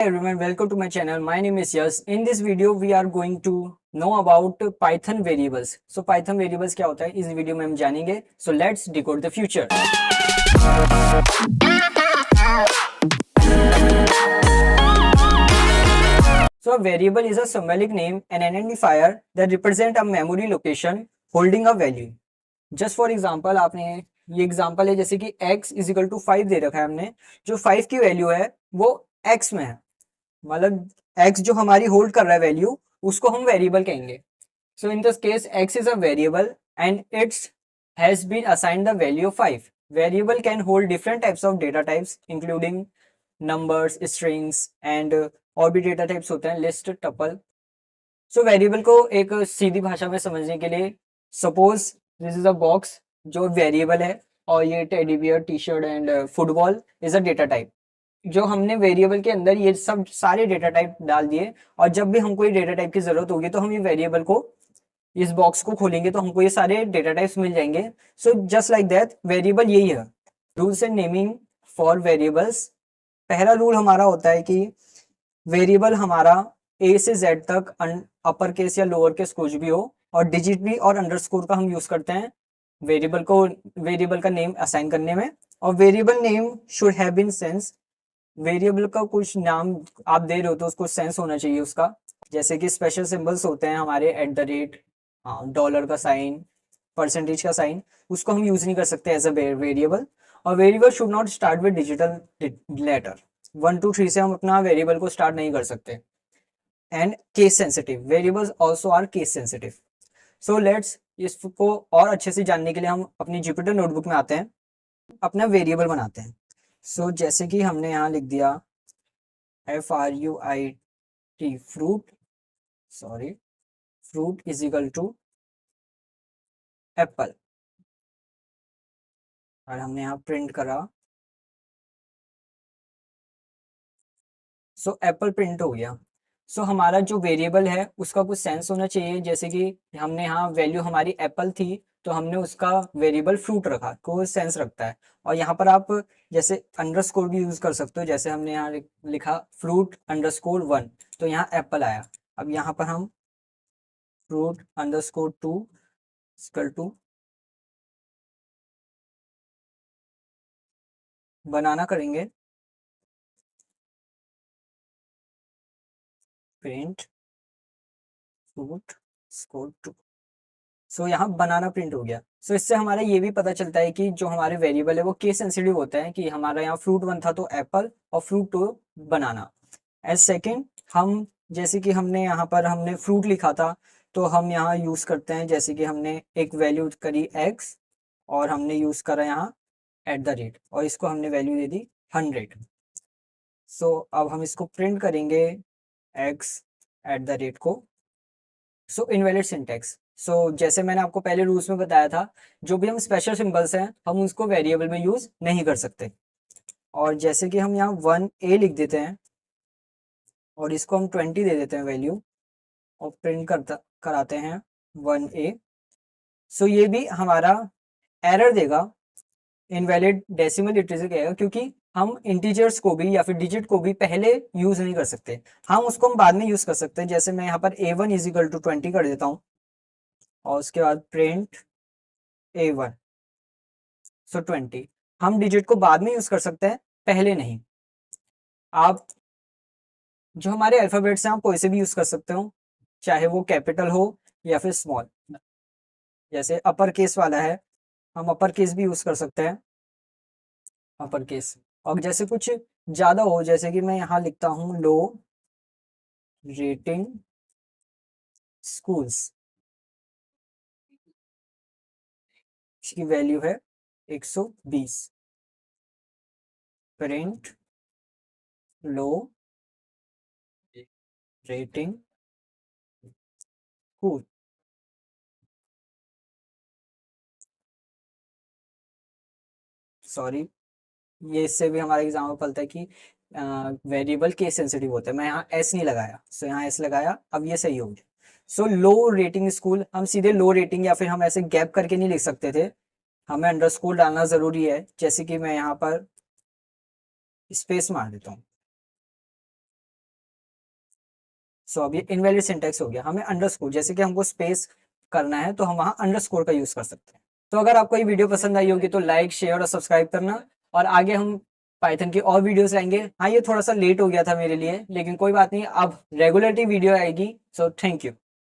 Hey everyone, welcome to my channel. My name is Yash. In this video, we are going to know about Python variables. So Python variables क्या होता है इस video में हम जानेंगे. So let's decode the future. So a variable is a symbolic name and an identifier that represent a memory location holding a value. Just for example, आपने ये example है जैसे कि x इज इक्वल टू 5 दे रखा है हमने. जो 5 की वैल्यू है वो x में है, मतलब x जो हमारी होल्ड कर रहा है वैल्यू उसको हम वेरिएबल कहेंगे. So in this case x is a variable and it's has been assigned the value of 5. Variable can hold different types of data types including numbers, strings and और भी data types होते हैं, list, tuple. So variable को एक सीधी भाषा में समझने के लिए, suppose this is a box जो वेरिएबल है और ये teddy bear, T shirt and football is a data type. जो हमने वेरिएबल के अंदर ये सब सारे डेटा टाइप डाल दिए और जब भी हमको ये डेटा टाइप की जरूरत होगी तो हम ये वेरिएबल को, इस बॉक्स को खोलेंगे तो हमको ये सारे डेटा टाइप्स मिल जाएंगे. So just like that variable यही है. Rules and naming for variables. पहला रूल हमारा होता है कि वेरिएबल हमारा ए से जेड तक अपर केस या लोअर केस कुछ भी हो, और डिजिट भी और अंडरस्कोर का हम यूज करते हैं वेरिएबल का नेम असाइन करने में. और variable name should have been sense. Variable का कुछ नाम आप दे रहे हो तो उसको सेंस होना चाहिए उसका. जैसे कि स्पेशल सिंबल्स होते हैं हमारे एट द रेट, डॉलर का साइन, परसेंटेज का साइन, उसको हम यूज नहीं कर सकते एज अ वेरिएबल. और variable should not start with digital letter. 1 2 3 से हम अपना वेरिएबल को स्टार्ट नहीं कर सकते. And case sensitive, variables also are case sensitive. So let's इसको और अच्छे से जानने के लिए हम अपनी जुपिटर नोटबुक में आते हैं, अपना वेरिएबल बनाते हैं. सो जैसे कि हमने यहाँ लिख दिया FRUIT fruit, sorry, fruit is equal to apple, और हमने यहाँ प्रिंट करा. सो एप्पल प्रिंट हो गया. सो हमारा जो वेरिएबल है उसका कुछ सेंस होना चाहिए. जैसे कि हमने यहाँ वैल्यू हमारी एप्पल थी तो हमने उसका वेरिएबल फ्रूट रखा, कोई सेंस रखता है. और यहाँ पर आप जैसे अंडरस्कोर भी यूज कर सकते हो. जैसे हमने यहाँ लिखा फ्रूट अंडरस्कोर 1, तो यहाँ एप्पल आया. अब यहाँ पर हम फ्रूट अंडरस्कोर 2 इक्वल टू बनाना करेंगे, प्रिंट फ्रूट स्कोर 2. सो यहाँ बनाना प्रिंट हो गया. सो इससे हमारा ये भी पता चलता है कि जो हमारे वेरिएबल है वो केस सेंसिटिव होता है, कि हमारा यहाँ फ्रूट 1 था तो एप्पल, और फ्रूट 2 बनाना. एज सेकेंड, हम जैसे कि हमने यहाँ पर हमने फ्रूट लिखा था तो हम यहाँ यूज करते हैं, जैसे कि हमने एक वैल्यू करी x और हमने यूज करा यहाँ एट द रेट, और इसको हमने वैल्यू दे दी 100. सो अब हम इसको प्रिंट करेंगे x एट द रेट को. सो इनवैलिड सिंटैक्स. सो जैसे मैंने आपको पहले रूल्स में बताया था, जो भी हम स्पेशल सिंबल्स हैं हम उसको वेरिएबल में यूज नहीं कर सकते. और जैसे कि हम यहाँ 1a लिख देते हैं और इसको हम 20 दे देते हैं वैल्यू, और प्रिंट कराते हैं 1a. सो ये भी हमारा एरर देगा, इनवैलिड डेसिमल लिटरेचर कहेगा, क्योंकि हम इंटीजर्स को भी या फिर डिजिट को भी पहले यूज नहीं कर सकते. हम उसको हम बाद में यूज कर सकते हैं. जैसे मैं यहाँ पर a1 इज इक्वल टू 20 कर देता हूँ और उसके बाद प्रिंट a1, सो 20. हम डिजिट को बाद में यूज कर सकते हैं, पहले नहीं. आप जो हमारे अल्फाबेट्स हैं आप कोई से भी यूज कर सकते हो, चाहे वो कैपिटल हो या फिर स्मॉल. जैसे अपर केस वाला है, हम अपर केस भी यूज कर सकते हैं, अपर केस. और जैसे कुछ ज्यादा हो, जैसे कि मैं यहाँ लिखता हूँ लो रेटिंग स्कूल्स, इसकी वैल्यू है 120, प्रिंट लो रेटिंग स्कूल. सॉरी, ये इससे भी हमारा एग्जाम्पल पलता है कि वेरिएबल केस सेंसिटिव होता है. मैं यहाँ एस नहीं लगाया, सो यहाँ एस लगाया, अब ये सही हो गया. सो लो रेटिंग स्कूल, हम सीधे लो रेटिंग या फिर हम ऐसे गैप करके नहीं लिख सकते थे, हमें अंडरस्कोर डालना जरूरी है. जैसे कि मैं यहाँ पर स्पेस मार देता हूँ, सो अब ये इनवैलिड सिंटैक्स हो गया, हमें अंडरस्कोर, जैसे कि हमको स्पेस करना है तो हम वहाँ अंडरस्कोर का यूज कर सकते हैं। तो अगर आपको ये वीडियो पसंद आई होगी तो लाइक शेयर और सब्सक्राइब करना, और आगे हम पाइथन की और वीडियोस लाएंगे। हाँ, ये थोड़ा सा लेट हो गया था मेरे लिए, लेकिन कोई बात नहीं, अब रेगुलरली वीडियो आएगी। So thank you.